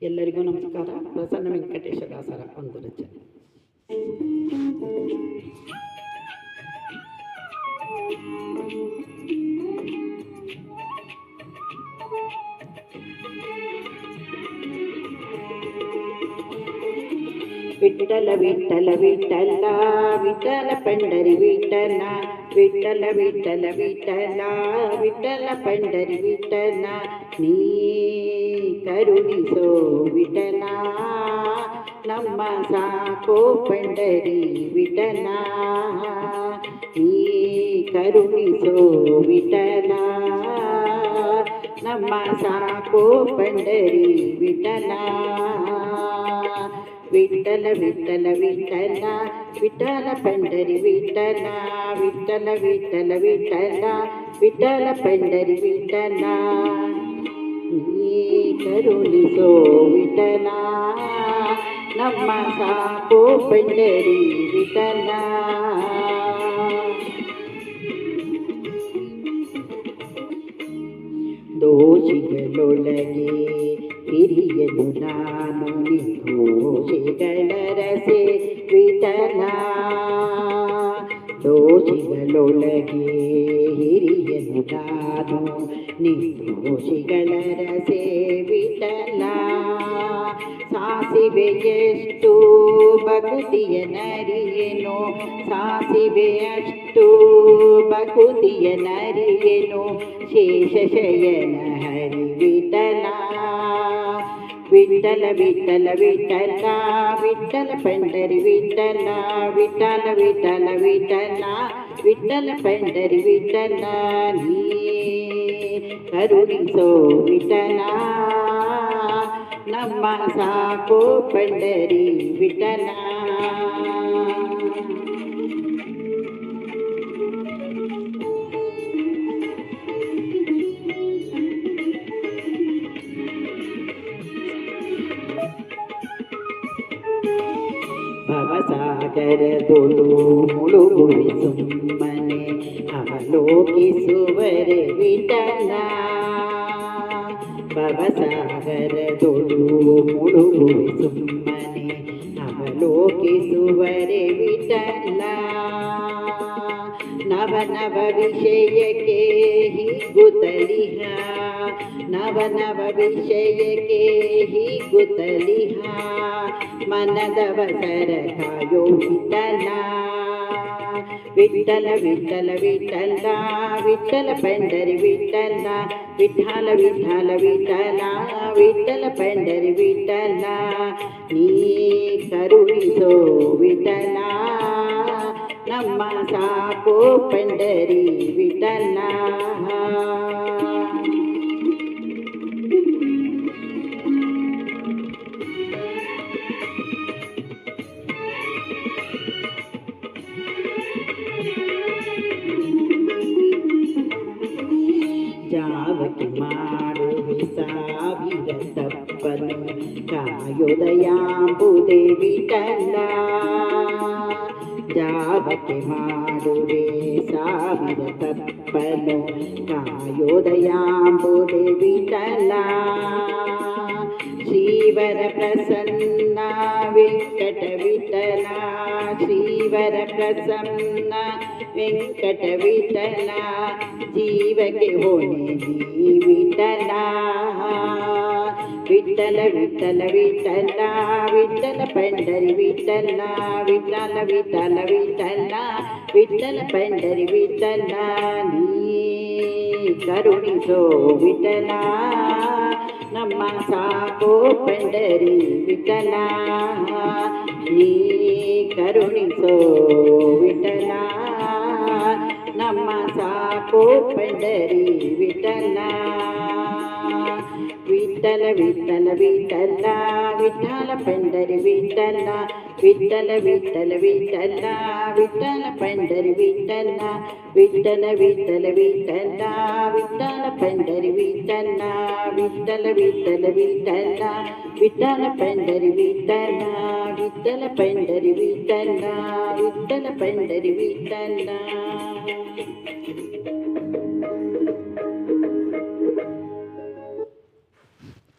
ಎಲ್ಲರಿಗೂ ನಮಸ್ಕಾರ. ಪ್ರಸನ್ನ ವೆಂಕಟೇಶ ದಾಸರ ಒಂದು ರಚನೆ. ವಿಠಲ ವಿಠಲ ವಿಠಲ ವಿಠಲ ಪಂಡರಿ ವಿಠಲ ವಿಠಲ ವಿಠಲ ವಿಠಲ ವಿಠಲ ಪಂಡರಿ ವಿಠಲ ನೀ ಕರುಣಿಸೋ ವಿಠಲ ನಮ್ಮ ಸಾಕೋ ಪಂಡರಿ ವಿಠಲ ನೀ ಕರುಣಿಸೋ ವಿಠಲ ನಮ್ಮ ಸಾಕೋ ಪಂಡರಿ ವಿಠಲ ವಿಠಲ ವಿಠಲ ವಿಠಲ ವಿಠಲ ಪಂಡರಿ ವಿಠಲ ವಿಠಲ ವಿಠಲ ವಿಠಲ ವಿಠಲ ಪಂಡರಿ ವಿಠಲ ನೀ ಕರುಣಿಸೋ ವಿಠಲ ನಮ್ಮ ಸಾಕೋ ಪಂಡರಿ ವಿಠಲ ದೋಷಿಗಳೊಳಗೆ ಹಿರಿಯನು ನಾನು ನಿರ್ದೋಷಿಗಳ ರಸೆ ವಿಠಲ ದೋಷಿಗಳೊಳಗೆ ಹಿರಿಯನು ನಾನು ನಿರ್ದೋಷಿಗಳ ರಸೆ ವಿಠಲ ಸಾಸಿವೆಯಷ್ಟು ಭಕ್ತಿಯ ನರಿಯೇನೋ ಸಾಸಿವೆಯಷ್ಟು ಭಕ್ತಿಯ ನರಿಯೇನೋ ಶೇಷಶಯನ ಹರಿ ವಿಠಲ ವಿಠಲ ವಿಠಲ ವಿಠಲ ವಿಠಲ ಪಂಡರಿ ವಿಠಲ ವಿಠಲ ವಿಠಲ ವಿಠಲ ವಿಠಲ ಪಂಡರಿ ವಿಠಲ ನೀ ಕರುಣಿಸೋ ವಿಠಲ ನಮ್ಮ ಸಾಕೋ ಪಂಡರಿ ವಿಠಲ ಭವಸಾಗರದೊಳು ಮುಳುಗುವೆ ಸುಮ್ಮನೆ ಅವಲೋಕಿಸುವರೆ ವಿಠಲ ಭವಸಾಗರದೊಳು ಮುಳುಗುವೆ ಸುಮ್ಮನೆ ಅವಲೋಕಿಸುವರೆ ವಿಠಲ ನವ ನವ ವಿಷಯಕ್ಕೆ ಹೀಗುತ್ತಲಿಹ ನವ ನವ ವಿಷಯಕ್ಕೆ ಹೀಗುತ್ತಲಿಹ ಮನದವಸರ ಕಾಯೋ ವಿಠಲ ವಿಠಲ ವಿಠಲ ವಿಠಲ ವಿಠಲ ಪಂಡರಿ ವಿಠಲ ವಿಠಲ ವಿಠಲ ವಿಠಲ ವಿಠಲ ಪಂಡರಿ ವಿಠಲ ನೀ ಕರುಣಿಸೋ ವಿಠಲ ನಮ್ಮ ಸಾಕೋ ಪಂಡರಿ ವಿಠಲ ಜಾವಕ್ಕೆ ಮಾಡುವೆ ಸಾವಿರ ತಪ್ಪನು ಕಾಯೋದಯಾಂಬುದೇ ವಿಠಲ ಜಾವಕ್ಕೆ ಮಾಡುವೆ ಸಾವಿರ ತಪ್ಪನು ಕಾಯೋದಯಾಂಬುದೇ ವಿಠಲ ಶ್ರೀವರ ಪ್ರಸನ್ನ ವೆಂಕಟ ವಿಠಲ ಶ್ರೀವರ ಪ್ರಸನ್ನ ವೆಂಕಟ ವಿಠಲ ಜೀವಕ್ಕೆ ಹೊಣೆ ನೀ ವಿಠಲ ವಿಠಲ ವಿಠಲ ವಿಠಲ ವಿಠಲ ಪಂಡರಿ ವಿಠಲ ವಿಠಲ ವಿಠಲ ವಿಠಲ ವಿಠಲ ಪಂಡರಿ ವಿಠಲ ನೀ ಕರುಣಿಸೋ ವಿಠಲ ನಮ್ಮ ಸಾಕೋ ಪಂಡರಿ ವಿಠಲ ನೀ ಕರುಣಿಸೋ ವಿಠಲ ನಮ್ಮ ಸಾಕೋ ಪಂಡರಿ ವಿಠಲ ವಿಠಲ ವಿಠಲ ವಿಠಲ ವಿಠಲ ಪಂಡರಿ ವಿಠಲ ವಿಠಲ ವಿಠಲ ವಿಠಲ ವಿಠಲ ಪಂಡರಿ ವಿಠಲ ವಿಠಲ ವಿಠಲ ವಿಠಲ ವಿಠಲ ಪಂಡರಿ ವಿಠಲ ವಿಠಲ ವಿಠಲ ವಿಠಲ ವಿಠಲ ಪಂಡರಿ ವಿಠಲ ವಿಠಲ ಪಂಡರಿ ವಿಠಲ ವಿಠಲ ಪಂಡರಿ ವಿಠಲ